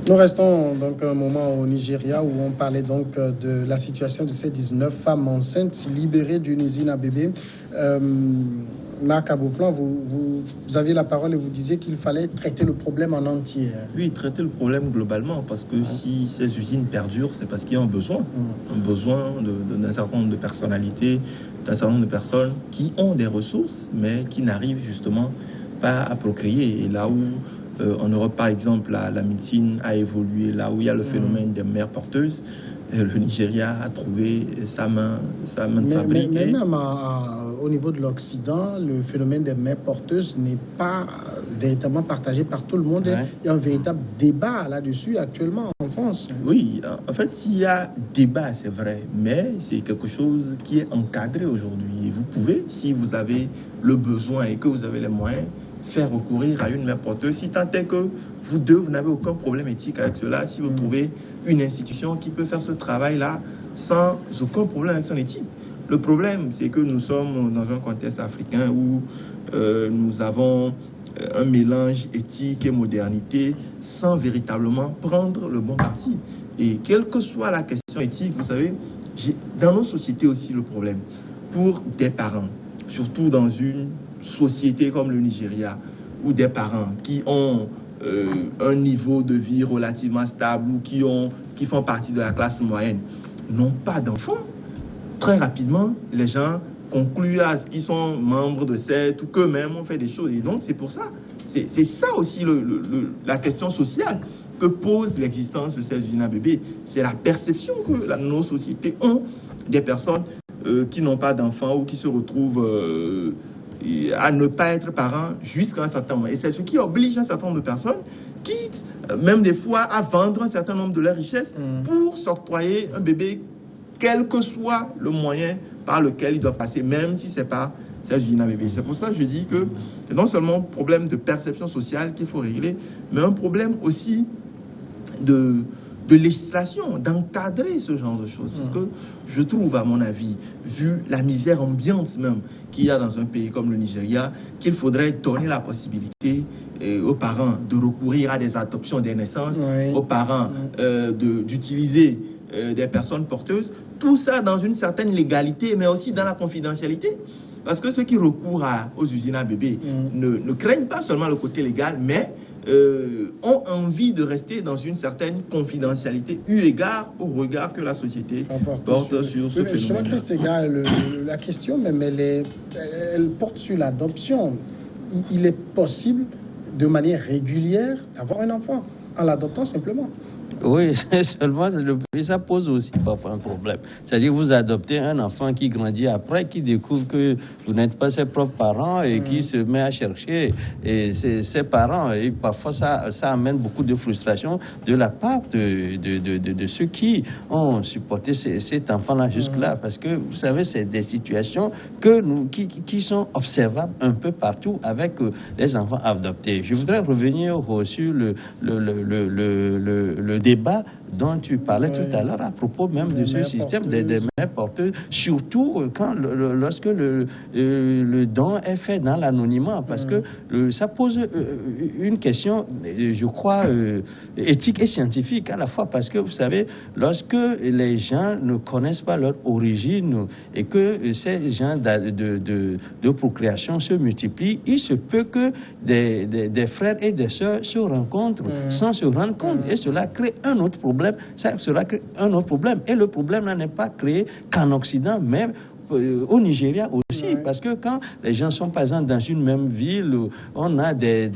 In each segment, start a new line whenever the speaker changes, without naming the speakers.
Nous restons donc un moment au Nigeria où on parlait donc de la situation de ces 19 femmes enceintes libérées d'une usine à bébés. Marc Abouflan, vous aviez la parole et vous disiez qu'il fallait traiter le problème en entier.
Oui, traiter le problème globalement, parce que si ces usines perdurent, c'est parce qu'il y a un besoin d'un certain nombre de personnalités, d'un certain nombre de personnes qui ont des ressources, mais qui n'arrivent justement pas à procréer. Et là où en Europe, par exemple, la médecine a évolué, là où il y a le phénomène des mères porteuses, le Nigeria a trouvé sa main de fabrique.
Mais même au niveau de l'Occident, le phénomène des mères porteuses n'est pas véritablement partagé par tout le monde. Ouais. Il y a un véritable débat là-dessus actuellement en France.
Oui, en fait, il y a débat, c'est vrai, mais c'est quelque chose qui est encadré aujourd'hui. Et vous pouvez, si vous avez le besoin et que vous avez les moyens, faire recourir à une mère porteuse, si tant est que vous n'avez aucun problème éthique avec cela, si vous trouvez une institution qui peut faire ce travail-là sans aucun problème avec son éthique. Le problème, c'est que nous sommes dans un contexte africain où nous avons un mélange éthique et modernité sans véritablement prendre le bon parti. Et quelle que soit la question éthique, vous savez, dans nos sociétés aussi le problème, pour des parents, surtout dans une société comme le Nigeria, où des parents qui ont un niveau de vie relativement stable ou qui font partie de la classe moyenne n'ont pas d'enfants, très rapidement, les gens concluent à ce qu'ils sont membres de sectes ou qu'eux-mêmes ont fait des choses. Et donc, c'est pour ça. C'est ça aussi la question sociale que pose l'existence de ces usines à bébés. C'est la perception que nos sociétés ont des personnes qui n'ont pas d'enfants ou qui se retrouvent à ne pas être parents jusqu'à un certain moment. Et c'est ce qui oblige un certain nombre de personnes, quitte même des fois à vendre un certain nombre de leurs richesses pour s'octroyer un bébé, quel que soit le moyen par lequel ils doivent passer, même si c'est pas ces usines à bébés. C'est pour ça que je dis que c'est non seulement un problème de perception sociale qu'il faut régler, mais un problème aussi de législation, d'encadrer ce genre de choses. Parce que je trouve, à mon avis, vu la misère ambiante même qu'il y a dans un pays comme le Nigeria, qu'il faudrait donner la possibilité aux parents de recourir à des adoptions des naissances, aux parents d'utiliser des personnes porteuses, tout ça dans une certaine légalité, mais aussi dans la confidentialité. Parce que ceux qui recourent aux usines à bébés ne craignent pas seulement le côté légal, mais ont envie de rester dans une certaine confidentialité eu égard au regard que la société porte sur ce phénomène.
La question même, elle porte sur l'adoption. Il est possible de manière régulière d'avoir un enfant en l'adoptant simplement.
Oui, seulement ça pose aussi parfois un problème. C'est-à-dire vous adoptez un enfant qui grandit après, qui découvre que vous n'êtes pas ses propres parents et qui se met à chercher ses parents. Et parfois ça amène beaucoup de frustration de la part de ceux qui ont supporté cet enfant-là jusque-là. Parce que vous savez, c'est des situations qui sont observables un peu partout avec les enfants adoptés. Je voudrais revenir sur le débat dont tu parlais tout à l'heure à propos même de ce système des mères porteuses, surtout lorsque le don est fait dans l'anonymat, parce que ça pose une question, je crois, éthique et scientifique à la fois, parce que vous savez, lorsque les gens ne connaissent pas leur origine et que ces gens de procréation se multiplient, il se peut que des frères et des sœurs se rencontrent sans se rendre compte, et cela crée un autre problème. Cela crée un autre problème. Et le problème là n'est pas créé qu'en Occident, mais au Nigeria aussi, parce que quand les gens sont par exemple dans une même ville, on a des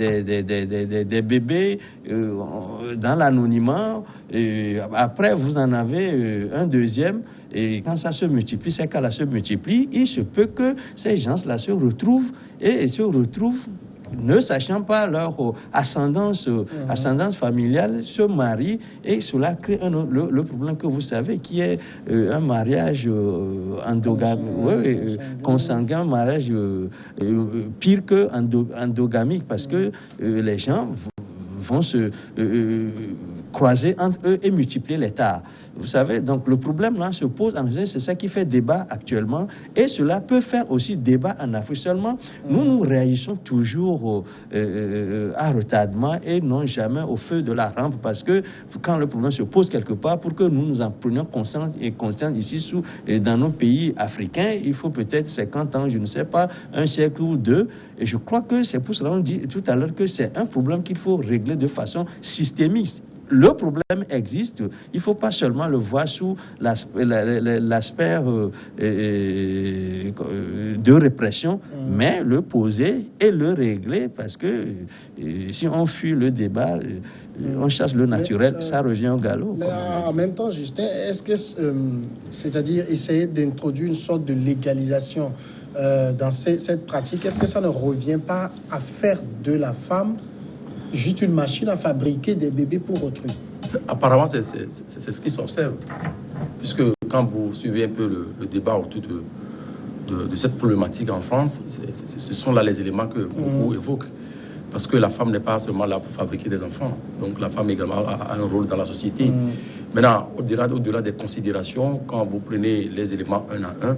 bébés dans l'anonymat, et après vous en avez un deuxième, et quand ça se multiplie, ces cas-là se multiplient, il se peut que ces gens-là se retrouvent ne sachant pas leur ascendance familiale, se marient, et cela crée le problème que vous savez, qui est un mariage consanguin, un mariage pire que endogamique, parce que les gens vont se croiser entre eux et multiplier les tares. Vous savez, donc le problème là se pose en Afrique, c'est ça qui fait débat actuellement, et cela peut faire aussi débat en Afrique. Seulement, nous réagissons toujours à retardement et non jamais au feu de la rampe, parce que quand le problème se pose quelque part, pour que nous en prenions conscience ici dans nos pays africains, il faut peut-être 50 ans, je ne sais pas, un siècle ou deux, et je crois que c'est pour cela qu'on dit tout à l'heure que c'est un problème qu'il faut régler de façon systémique. Le problème existe, il ne faut pas seulement le voir sous l'aspect de répression, mais le poser et le régler, parce que si on fuit le débat, on chasse le naturel, ça revient au galop.
Mais en même temps, Justin, est-ce que, c'est-à-dire essayer d'introduire une sorte de légalisation dans cette pratique, est-ce que ça ne revient pas à faire de la femme juste une machine à fabriquer des bébés pour autrui?
Apparemment, c'est ce qui s'observe. Puisque quand vous suivez un peu le débat autour de cette problématique en France, ce sont là les éléments que beaucoup évoquent. Parce que la femme n'est pas seulement là pour fabriquer des enfants. Donc la femme également a un rôle dans la société. Maintenant, au-delà des considérations, quand vous prenez les éléments un à un,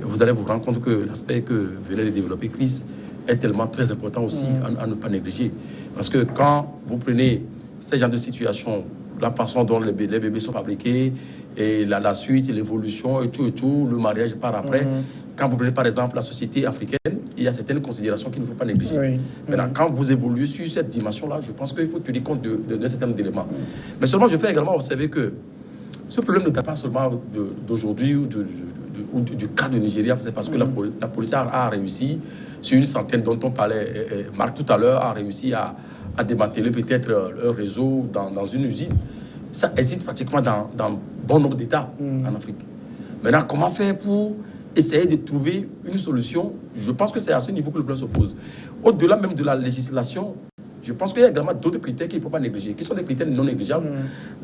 vous allez vous rendre compte que l'aspect que venait de développer Chris est tellement très important aussi à ne pas négliger. Parce que quand vous prenez ces genres de situations, la façon dont les bébés sont fabriqués, et la suite, l'évolution et tout, le mariage par après. Quand vous prenez par exemple la société africaine, il y a certaines considérations qu'il ne faut pas négliger. Maintenant, quand vous évoluez sur cette dimension-là, je pense qu'il faut tenir compte de certains éléments. Mais seulement, je fais également observer que ce problème ne date pas seulement d'aujourd'hui ou du cas de Nigeria, c'est parce que la police a réussi, sur une centaine dont on parlait, Marc tout à l'heure, a réussi à démanteler peut-être un réseau dans une usine. Ça existe pratiquement dans bon nombre d'États en Afrique. Maintenant, comment faire pour essayer de trouver une solution? Je pense que c'est à ce niveau que le problème se pose. Au-delà même de la législation, je pense qu'il y a également d'autres critères qu'il ne faut pas négliger, qui sont des critères non négligeables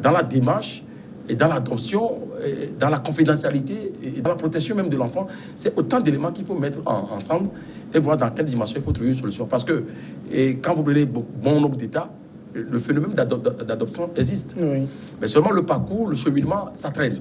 dans la démarche et dans l'adoption, dans la confidentialité et dans la protection même de l'enfant. C'est autant d'éléments qu'il faut mettre ensemble et voir dans quelle dimension il faut trouver une solution. Parce que quand vous prenez bon nombre d'États, le phénomène d'adoption existe. Mais seulement le parcours, le cheminement, ça traîne.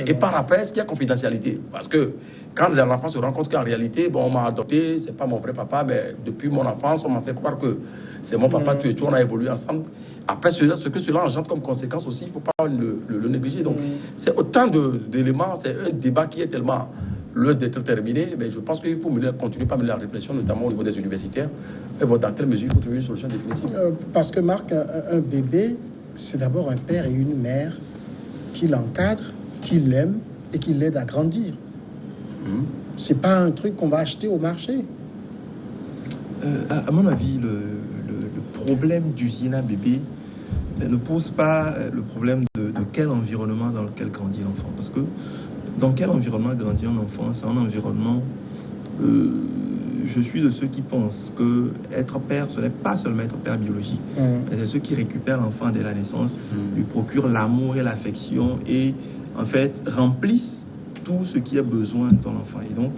Et par après, est-ce qu'il y a confidentialité? Parce que quand l'enfant se rend compte qu'en réalité, on m'a adopté, c'est pas mon vrai papa, mais depuis mon enfance, on m'a fait croire que c'est mon papa, tu et tout, on a évolué ensemble. Après, ce que cela engendre comme conséquence aussi, il ne faut pas le négliger. Donc, c'est autant d'éléments, c'est un débat qui est tellement loin d'être terminé, mais je pense qu'il faut continuer par la réflexion, notamment au niveau des universitaires, et voir dans quelle mesure il faut trouver une solution définitive.
Parce que Marc, un bébé, c'est d'abord un père et une mère qui l'encadrent, qui l'aiment et qui l'aident à grandir. C'est pas un truc qu'on va acheter au marché.
À mon avis, le problème d'usine à bébé ne pose pas le problème de quel environnement dans lequel grandit l'enfant. Parce que dans quel environnement grandit un enfant? C'est un environnement... je suis de ceux qui pensent que être père, ce n'est pas seulement être père biologique. Mais c'est ceux qui récupèrent l'enfant dès la naissance, lui procurent l'amour et l'affection et, en fait, remplissent tout ce qui est besoin dans l'enfant. Et donc,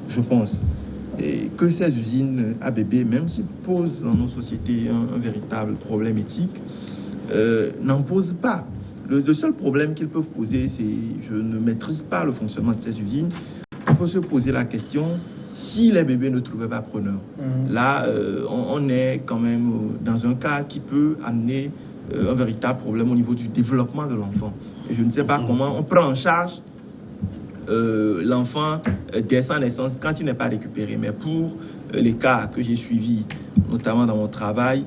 je pense que ces usines à bébé, même s'ils posent dans nos sociétés un véritable problème éthique, n'en posent pas. Le seul problème qu'ils peuvent poser, c'est je ne maîtrise pas le fonctionnement de ces usines. On peut se poser la question si les bébés ne trouvaient pas preneur. Là, on est quand même dans un cas qui peut amener un véritable problème au niveau du développement de l'enfant. Et je ne sais pas comment on prend en charge l'enfant dès sa naissance quand il n'est pas récupéré. Mais pour les cas que j'ai suivis, notamment dans mon travail,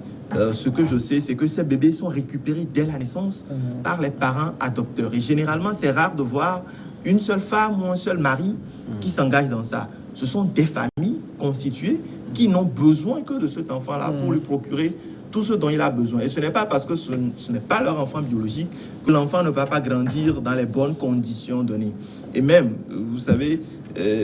ce que je sais, c'est que ces bébés sont récupérés dès la naissance par les parents adopteurs. Et généralement, c'est rare de voir une seule femme ou un seul mari qui s'engage dans ça. Ce sont des familles constituées qui n'ont besoin que de cet enfant-là pour lui procurer tout ce dont il a besoin. Et ce n'est pas parce que ce n'est pas leur enfant biologique que l'enfant ne va pas grandir dans les bonnes conditions données. Et même, vous savez,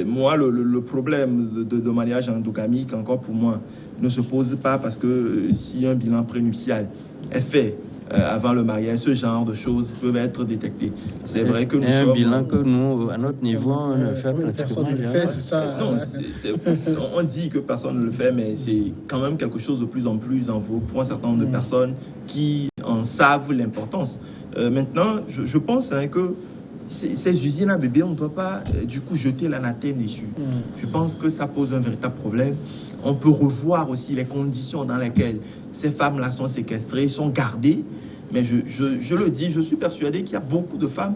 moi, le problème de mariage endogamique, encore pour moi, ne se pose pas parce que si un bilan prénuptial est fait avant le mariage, ce genre de choses peuvent être détectées. C'est vrai que nous
sommes...
un
bilan que nous, à notre niveau, on ne fait pratiquement
personne ne le fait, c'est ça.
Non, on dit que personne ne le fait, mais c'est quand même quelque chose de plus en plus en vogue pour un certain nombre de personnes qui en savent l'importance. Maintenant, je pense que ces usines à bébés, on ne doit pas du coup jeter l'anathème dessus. Je pense que ça pose un véritable problème. On peut revoir aussi les conditions dans lesquelles ces femmes-là sont séquestrées, sont gardées. Mais je le dis, je suis persuadé qu'il y a beaucoup de femmes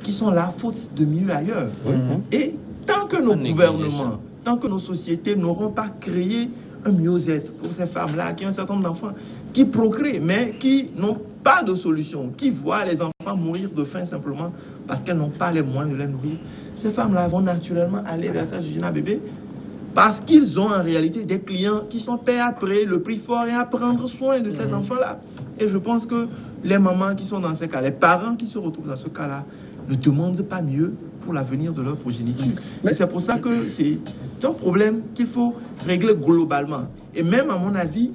qui sont là faute de mieux ailleurs. Et tant que nos gouvernements, tant que nos sociétés n'auront pas créé un mieux-être pour ces femmes-là qui ont un certain nombre d'enfants, qui procréent, mais qui n'ont pas de solution, qui voient les enfants mourir de faim simplement parce qu'elles n'ont pas les moyens de les nourrir, ces femmes-là vont naturellement aller vers ces usines à bébés parce qu'ils ont en réalité des clients qui sont prêts à payer le prix fort et à prendre soin de ces enfants-là. Et je pense que les mamans qui sont dans ces cas, les parents qui se retrouvent dans ce cas-là, ne demandent pas mieux pour l'avenir de leur progéniture. Mais c'est pour ça que c'est un problème qu'il faut régler globalement. Et même, à mon avis,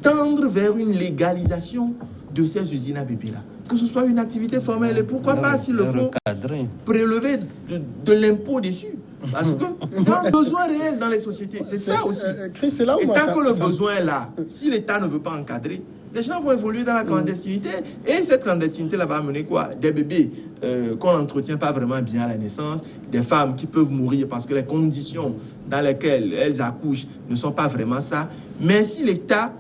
tendre vers une légalisation de ces usines à bébés-là. Que ce soit une activité formelle, et pourquoi pas, s'il le faut, prélever de l'impôt dessus. Parce que c'est un besoin réel dans les sociétés. C'est ça aussi.
Chris, c'est là où
et tant que le besoin est là, si l'État ne veut pas encadrer, les gens vont évoluer dans la clandestinité. Et cette clandestinité-là va amener quoi? Des bébés qu'on n'entretient pas vraiment bien à la naissance, des femmes qui peuvent mourir parce que les conditions dans lesquelles elles accouchent ne sont pas vraiment ça. Mais si l'État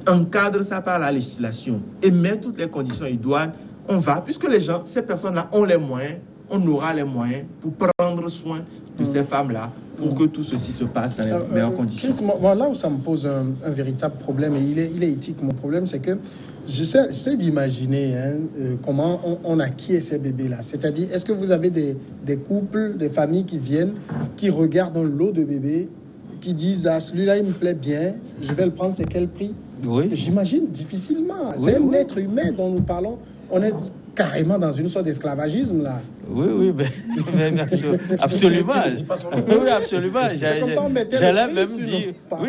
encadre ça par la législation et met toutes les conditions idoines, on va, puisque les gens, ces personnes-là ont les moyens, on aura les moyens pour prendre soin de ces femmes-là pour que tout ceci se passe dans les meilleures conditions.
Chris, moi, là où ça me pose un véritable problème, et il est éthique, mon problème, c'est que j'essaie d'imaginer comment on acquiert ces bébés-là. C'est-à-dire, est-ce que vous avez des couples, des familles qui viennent, qui regardent un lot de bébés, qui disent, ah, celui-là, il me plaît bien, je vais le prendre, c'est quel prix?
Oui.
J'imagine difficilement. C'est un être humain dont nous parlons. On est carrément dans une sorte d'esclavagisme, là.
Oui, absolument. Oui, absolument.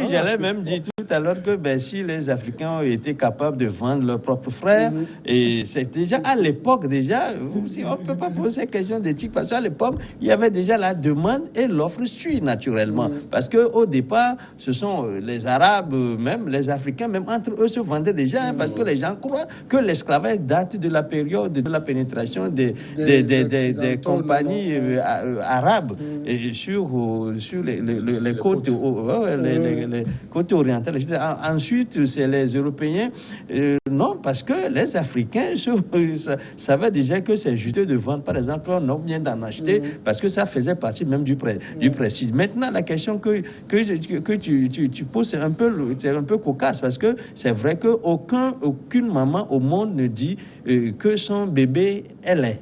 J'allais même dire tout à l'heure que si les Africains ont été capables de vendre leurs propres frères, et c'est déjà à l'époque, on ne peut pas poser question d'éthique, parce qu'à l'époque, il y avait déjà la demande et l'offre suit naturellement. Parce qu'au départ, ce sont les Arabes, même les Africains, même entre eux se vendaient déjà, parce que les gens croient que l'esclavage date de la période de la pénétration des compagnies arabes et sur les côtes orientales. Ensuite, c'est les Européens. Non, parce que les Africains savaient déjà que c'est juteux de vendre. Par exemple, on vient d'en acheter parce que ça faisait partie même du précis. Maintenant, la question que tu poses, c'est un peu cocasse, parce que c'est vrai qu'aucune maman au monde ne dit que son bébé elle est.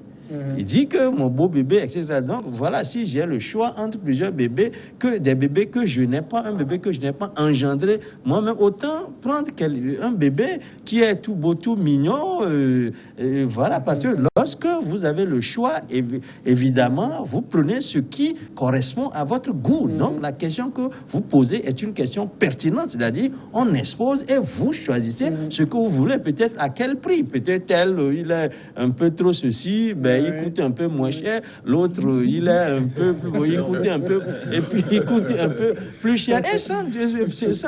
Il dit que mon beau bébé, etc. Donc voilà, si j'ai le choix entre plusieurs bébés, que des bébés que je n'ai pas, un bébé que je n'ai pas engendré, moi-même, autant prendre un bébé qui est tout beau, tout mignon, voilà, parce que lorsque vous avez le choix, évidemment, vous prenez ce qui correspond à votre goût. Donc la question que vous posez est une question pertinente, c'est-à-dire on expose et vous choisissez ce que vous voulez, peut-être à quel prix, peut-être il est un peu trop ceci, il coûte un peu moins cher, l'autre il est un peu plus, il coûte un peu, et puis il coûte un peu plus cher, et sans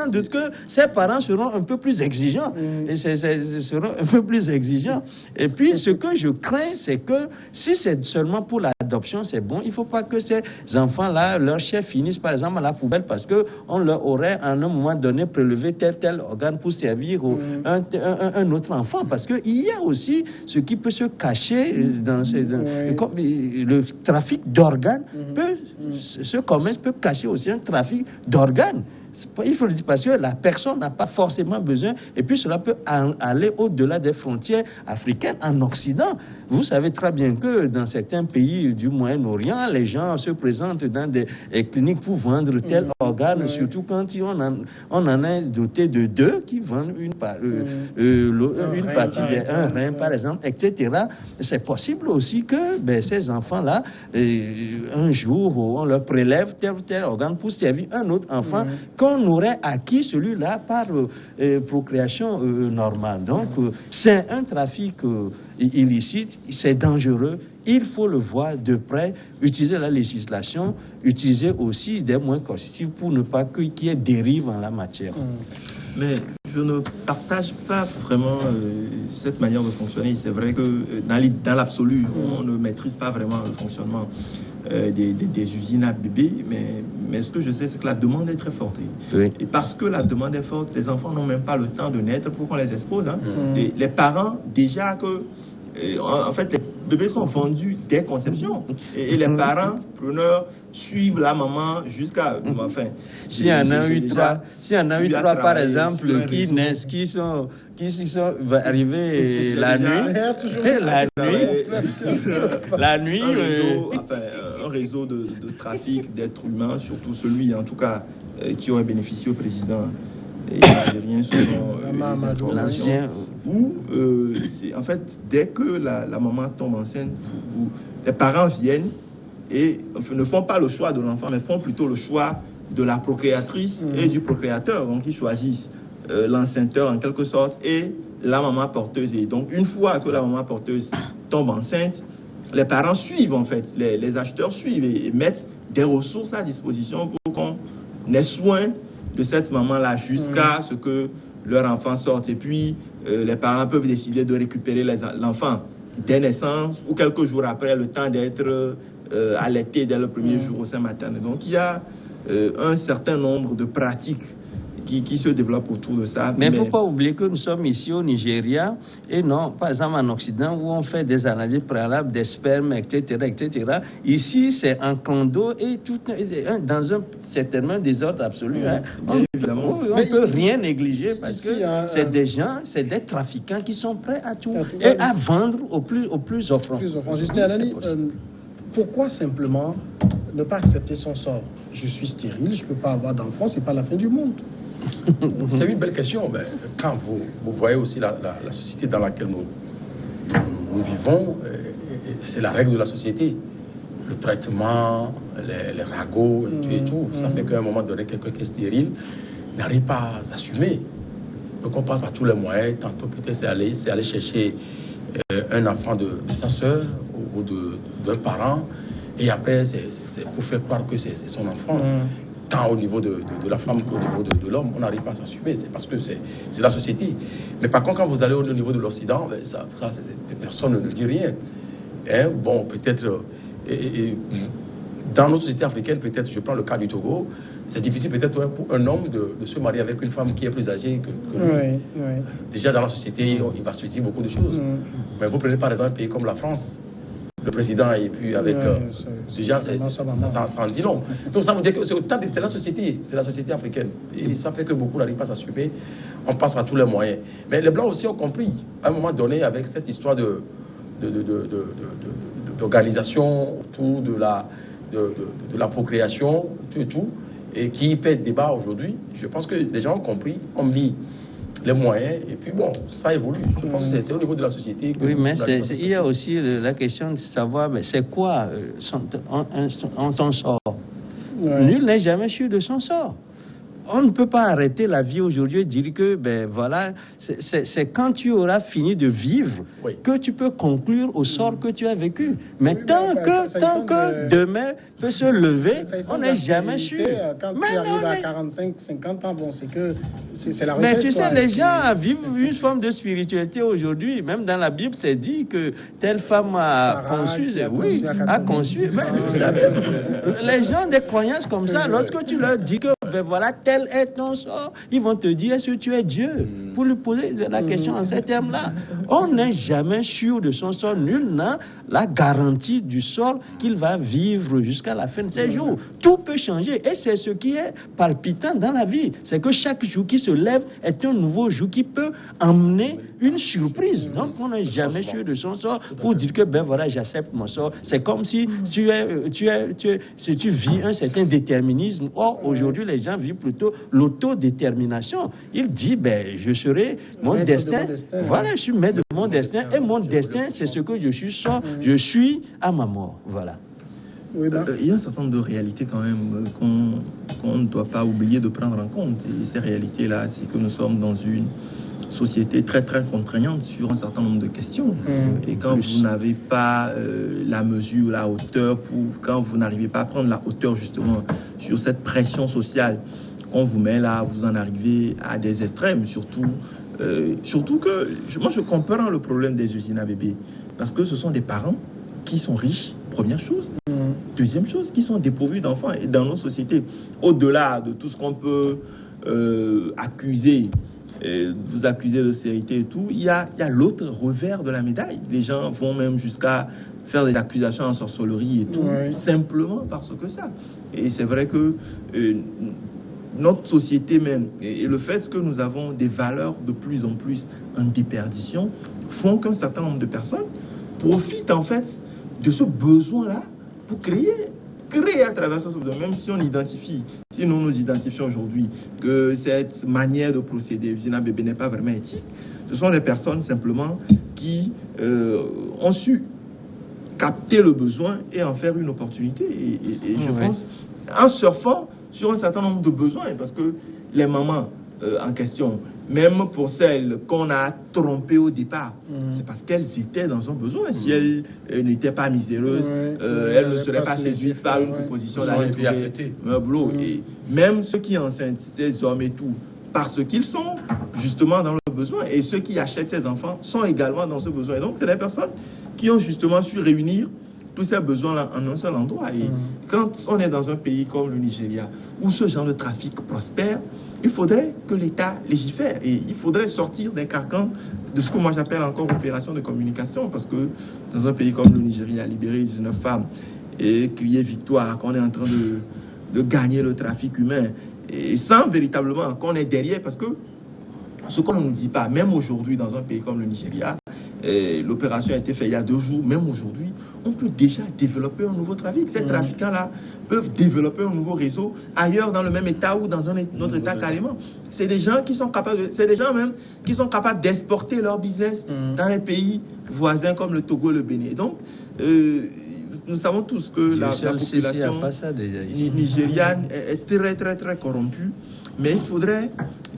doute que ses parents seront un peu plus exigeants, et seront un peu plus exigeants. Et puis ce que je crains, c'est que si c'est seulement pour l'adoption, c'est bon, il ne faut pas que ces enfants-là, leurs chefs finissent par exemple à la poubelle parce qu'on leur aurait à un moment donné prélevé tel organe pour servir un autre enfant, parce qu'il y a aussi ce qui peut se cacher dans le trafic d'organes peut cacher aussi un trafic d'organes. Il faut le dire parce que la personne n'a pas forcément besoin, et puis cela peut aller au-delà des frontières africaines en Occident. Vous savez très bien que dans certains pays du Moyen-Orient, les gens se présentent dans des cliniques pour vendre tel organe, surtout quand on en a doté de 2 qui vendent une partie d'un rein, par exemple, etc. C'est possible aussi que ces enfants-là, un jour, on leur prélève tel organe pour servir un autre enfant qu'on qu'on aurait acquis celui-là par procréation normale. Donc, c'est un trafic illicite, c'est dangereux. Il faut le voir de près, utiliser la législation, utiliser aussi des moyens coercitifs pour ne pas qu'il y ait dérive en la matière.
Mais je ne partage pas vraiment cette manière de fonctionner. C'est vrai que dans l'absolu, on ne maîtrise pas vraiment le fonctionnement des usines à bébés, mais ce que je sais, c'est que la demande est très forte.
Oui.
Et parce que la demande est forte, les enfants n'ont même pas le temps de naître pour qu'on les expose. Hein. Les parents, déjà que... En fait, les bébés sont vendus dès conception. Et les parents, preneurs, suivent la maman jusqu'à... Enfin,
s'il y en a eu trois, par exemple, qui sont arrivés la nuit,
un réseau de trafic d'êtres humains, surtout celui, en tout cas, qui aurait bénéficié au président. Et rien selon
l'ancien.
Où, en fait, dès que la maman tombe enceinte, les parents viennent et ne font pas le choix de l'enfant, mais font plutôt le choix de la procréatrice et du procréateur. Donc, ils choisissent l'enceinteur en quelque sorte et la maman porteuse. Et donc, une fois que la maman porteuse tombe enceinte, les parents suivent, en fait, les acheteurs suivent et mettent des ressources à disposition pour qu'on ait soin de cette maman-là jusqu'à ce que leur enfant sorte. Et puis, les parents peuvent décider de récupérer l'enfant dès naissance ou quelques jours après, le temps d'être allaité dès le premier jour au sein maternel. Donc, il y a un certain nombre de pratiques qui se développent autour de ça.
Mais il ne faut pas oublier que nous sommes ici au Nigeria et non, par exemple en Occident où on fait des analyses préalables des spermes, etc. Ici, c'est en condo et tout, dans un certainement désordre absolu. On ne peut rien négliger parce que c'est des gens, c'est des trafiquants qui sont prêts à tout et à vendre au plus offrant.
Justin Alani, pourquoi simplement ne pas accepter son sort? Je suis stérile, je ne peux pas avoir d'enfant, ce n'est pas la fin du monde.
C'est une belle question, mais quand vous voyez aussi la société dans laquelle nous vivons, c'est la règle de la société. Le traitement, les ragots, et tout, ça fait qu'à un moment donné, quelqu'un qui est stérile n'arrive pas à s'assumer. Donc on passe par tous les moyens. Tantôt peut-être c'est aller chercher un enfant de sa sœur ou d'un parent, et après c'est pour faire croire que c'est son enfant. Tant au niveau de la femme qu'au niveau de l'homme, on n'arrive pas à s'assumer. C'est parce que c'est la société. Mais par contre, quand vous allez au niveau de l'Occident, ça personne ne dit rien. Hein? Bon, peut-être... dans nos sociétés africaines, peut-être, je prends le cas du Togo, c'est difficile peut-être pour un homme de se marier avec une femme qui est plus âgée que lui. Oui. Déjà, dans la société, il va se dire beaucoup de choses. Mais vous prenez par exemple un pays comme la France, le président et puis avec déjà ça en dit long. Donc ça veut dire que c'est la société africaine et ça fait que beaucoup n'arrivent pas à s'assumer. On passe par tous les moyens. Mais les blancs aussi ont compris à un moment donné avec cette histoire d'organisation autour de la procréation tout et qui fait débat aujourd'hui. Je pense que les gens ont compris, ont mis les moyens, et puis bon, ça évolue. Je pense que c'est au niveau de la société.
Oui, mais il y a aussi la question de savoir, c'est quoi son sort. Nul n'est jamais sûr de son sort. On ne peut pas arrêter la vie aujourd'hui et dire que, c'est quand tu auras fini de vivre que tu peux conclure au sort que tu as vécu. Mais tant que demain peut se lever, on n'est jamais sûr.
Quand tu arrives à 45, 50 ans, c'est la retraite.
Mais tu sais, les gens vivent une forme de spiritualité aujourd'hui. Même dans la Bible, c'est dit que telle femme a conçu. A conçu. Vous savez, les gens des croyances comme ça, lorsque tu leur dis que, tel est ton sort, ils vont te dire, est-ce que tu es Dieu? Pour lui poser la question en ces termes-là. On n'est jamais sûr de son sort. Nul n'a la garantie du sort qu'il va vivre jusqu'à la fin de ses jours. Tout peut changer. Et c'est ce qui est palpitant dans la vie. C'est que chaque jour qui se lève est un nouveau jour qui peut emmener une surprise. Donc, on n'est jamais sûr de son sort pour dire que, j'accepte mon sort. C'est comme si tu vis un certain déterminisme. Or, aujourd'hui, les gens vivent plutôt l'autodétermination. Il dit, je serai mon destin. Voilà, je suis maître de mon destin. Et mon destin, c'est ce que je suis à ma mort. Voilà.
Oui,
il y a un certain nombre de réalités quand même qu'on ne doit pas oublier de prendre en compte. Et ces réalités-là, c'est que nous sommes dans une société très très contraignante sur un certain nombre de questions. Et quand vous n'avez pas la mesure, la hauteur, quand vous n'arrivez pas à prendre la hauteur justement sur cette pression sociale qu'on vous met là, vous en arrivez à des extrêmes. Surtout que moi je comprends le problème des usines à bébés parce que ce sont des parents qui sont riches, première chose. Deuxième chose, qui sont dépourvus d'enfants. Et dans nos sociétés, au-delà de tout ce qu'on peut accuser, vous accuser de sécurité et tout, il y a l'autre revers de la médaille. Les gens vont même jusqu'à faire des accusations en sorcellerie et tout, simplement parce que ça. Et c'est vrai que notre société même, et le fait que nous avons des valeurs de plus en plus en déperdition, font qu'un certain nombre de personnes profitent en fait de ce besoin-là pour créer à travers ce besoin. Même si nous nous identifions aujourd'hui que cette manière de procéder usine à bébé n'est pas vraiment éthique, ce sont des personnes simplement qui ont su capter le besoin et en faire une opportunité. Et je pense, en surfant sur un certain nombre de besoins, parce que les mamans en question, même pour celles qu'on a trompées au départ, c'est parce qu'elles étaient dans un besoin. Si elles n'étaient pas miséreuses, elles ne seraient pas séduites par une proposition d'aller trouver un boulot. Et même ceux qui enceintent ces hommes et tout, parce qu'ils sont justement dans le besoin, et ceux qui achètent ces enfants sont également dans ce besoin. Et donc, c'est des personnes qui ont justement su réunir tous ces besoins-là en un seul endroit. Et quand on est dans un pays comme le Nigeria, où ce genre de trafic prospère, il faudrait que l'État légifère et il faudrait sortir des carcans de ce que moi j'appelle encore opération de communication, parce que dans un pays comme le Nigeria, libérer 19 femmes et crier victoire, qu'on est en train de gagner le trafic humain, et sans véritablement qu'on est derrière, parce que ce qu'on ne nous dit pas, même aujourd'hui dans un pays comme le Nigeria, l'opération a été faite il y a 2 jours, même aujourd'hui, on peut déjà développer un nouveau trafic. Ces trafiquants-là peuvent développer un nouveau réseau ailleurs dans le même état ou dans un autre état carrément. C'est des gens qui sont capables, c'est des gens même qui sont capables d'exporter leur business dans les pays voisins comme le Togo, le Bénin. Donc, nous savons tous que la population nigériane est très, très, très corrompue. Mais il faudrait,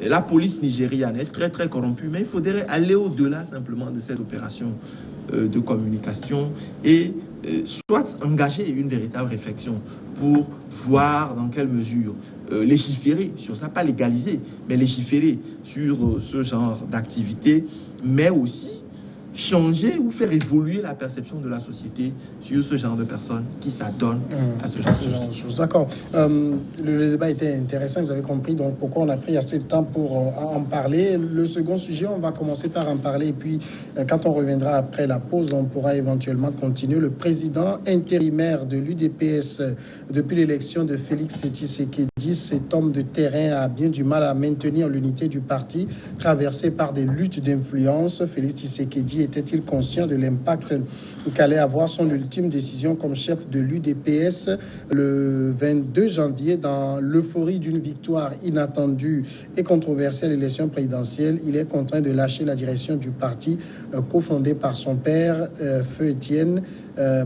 la police nigériane est très, très corrompue, mais il faudrait aller au-delà simplement de cette opération de communication et soit engager une véritable réflexion pour voir dans quelle mesure légiférer sur ça, pas légaliser, mais légiférer sur ce genre d'activité, mais aussi changer ou faire évoluer la perception de la société sur ce genre de personnes qui s'adonnent à ce genre de choses.
D'accord. Le débat était intéressant, vous avez compris donc pourquoi on a pris assez de temps pour en parler. Le second sujet, on va commencer par en parler et puis quand on reviendra après la pause, on pourra éventuellement continuer. Le président intérimaire de l'UDPS depuis l'élection de Félix Tshisekedi, cet homme de terrain a bien du mal à maintenir l'unité du parti, traversé par des luttes d'influence. Félix Tshisekedi était-il conscient de l'impact qu'allait avoir son ultime décision comme chef de l'UDPS le 22 janvier dans l'euphorie d'une victoire inattendue et controversée à l'élection présidentielle? Il est contraint de lâcher la direction du parti cofondé par son père, Feu Étienne,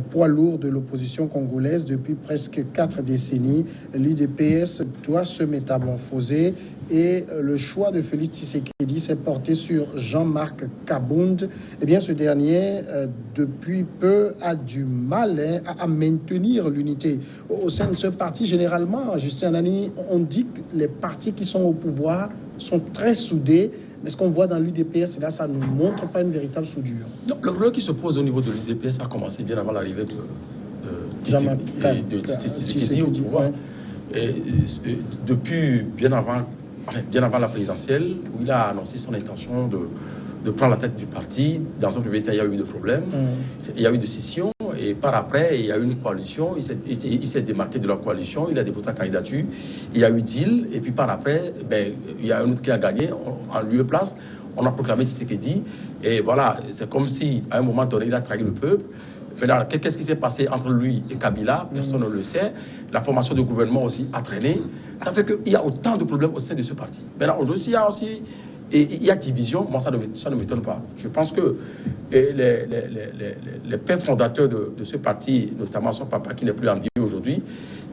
poids lourd de l'opposition congolaise depuis presque 4 décennies. L'UDPS doit se métamorphoser et le choix de Félix Tshisekedi s'est porté sur Jean-Marc Kabound. Eh bien, ce dernier, depuis peu, a du mal à maintenir l'unité. Au sein de ce parti, généralement, Justin Nani, on dit que les partis qui sont au pouvoir sont très soudés. Mais ce qu'on voit dans l'UDPS, là, ça ne montre pas une véritable soudure.
Non, le problème qui se pose au niveau de l'UDPS a commencé bien avant l'arrivée de Tshisekedi au pouvoir. Depuis bien avant la présidentielle, où il a annoncé son intention de prendre la tête du parti. Dans un premier temps, il y a eu des problèmes, il y a eu des scissions, et par après, il y a eu une coalition, il s'est démarqué de la coalition, il a déposé sa candidature, il y a eu deal, et puis par après, il y a un autre qui a gagné, en lieu et place, on a proclamé Tshisekedi, et voilà, c'est comme si, à un moment donné, il a trahi le peuple. Maintenant, qu'est-ce qui s'est passé entre lui et Kabila? Personne ne le sait. La formation du gouvernement aussi a traîné. Ça fait qu'il y a autant de problèmes au sein de ce parti. Maintenant, aujourd'hui, il y a aussi Et il y a division, moi ça ne m'étonne pas. Je pense que les pères fondateurs de ce parti, notamment son papa qui n'est plus en vie aujourd'hui,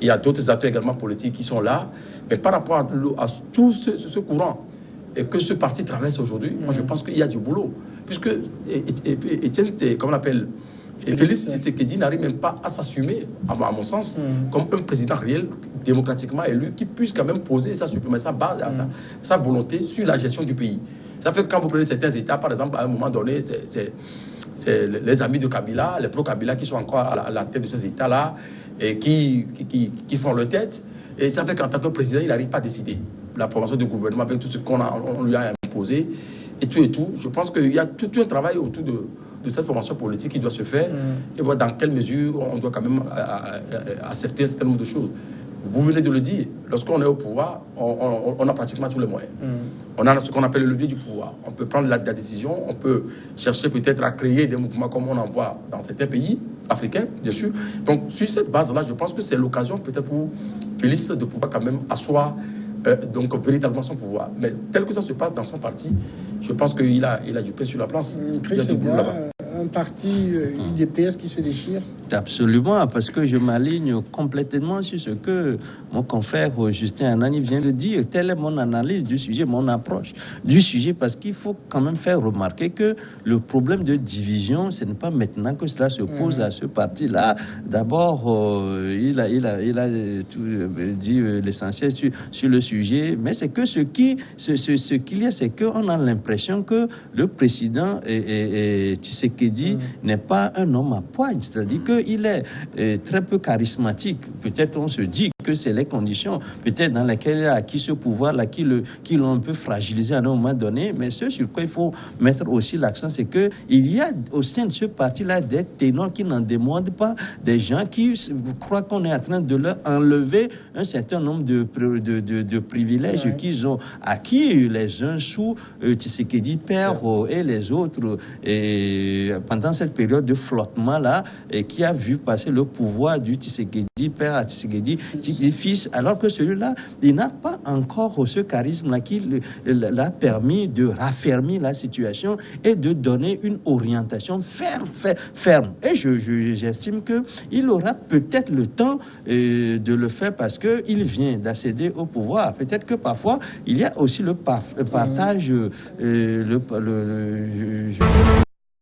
il y a d'autres acteurs également politiques qui sont là, mais par rapport à tout ce courant et que ce parti traverse aujourd'hui, moi je pense qu'il y a du boulot. Puisque Étienne, comment on appelle, Félix Tshisekedi n'arrive même pas à s'assumer, à mon sens, comme un président réel, démocratiquement élu, qui puisse quand même poser sa base, sa volonté sur la gestion du pays. Ça fait que quand vous prenez certains États, par exemple, à un moment donné, c'est les amis de Kabila, les pro-Kabila qui sont encore à la tête de ces États-là, et qui font leur tête. Et ça fait qu'en tant que président, il n'arrive pas à décider. La formation du gouvernement avec tout ce qu'on lui a imposé, et tout. Je pense qu'il y a tout un travail autour de cette formation politique qui doit se faire et voir dans quelle mesure on doit quand même accepter un certain nombre de choses. Vous venez de le dire, lorsqu'on est au pouvoir, on a pratiquement tous les moyens. On a ce qu'on appelle le levier du pouvoir. On peut prendre la décision, on peut chercher peut-être à créer des mouvements comme on en voit dans certains pays africains, bien sûr. Donc, sur cette base-là, je pense que c'est l'occasion peut-être pour Félix de pouvoir quand même asseoir donc véritablement son pouvoir. Mais tel que ça se passe dans son parti, je pense qu'il a du pain sur la planche.
Chris, un parti UDPS qui se déchire?
Absolument, parce que je m'aligne complètement sur ce que mon confrère Justin Anani vient de dire. Telle est mon analyse du sujet, mon approche du sujet, parce qu'il faut quand même faire remarquer que le problème de division, ce n'est pas maintenant que cela se pose à ce parti-là. D'abord, il a tout dit l'essentiel sur le sujet, mais c'est que ce qu'il y a, c'est qu'on a l'impression que le président Tshisekedi n'est pas un homme à poigne, c'est-à-dire qu'il est très peu charismatique. Peut-être on se dit que c'est les conditions peut-être dans lesquelles il a acquis ce pouvoir-là qui l'ont un peu fragilisé à un moment donné, mais ce sur quoi il faut mettre aussi l'accent, c'est qu'il y a au sein de ce parti-là des ténors qui n'en demandent pas, des gens qui croient qu'on est en train de leur enlever un certain nombre de privilèges qu'ils ont acquis, les uns sous Tshisekedi père et les autres pendant cette période de flottement-là, qui a vu passer le pouvoir du Tshisekedi père à Tshisekedi fils, alors que celui-là, il n'a pas encore ce charisme-là qui l'a permis de raffermir la situation et de donner une orientation ferme. Et j'estime qu'il aura peut-être le temps de le faire parce qu'il vient d'accéder au pouvoir. Peut-être que parfois, il y a aussi le partage,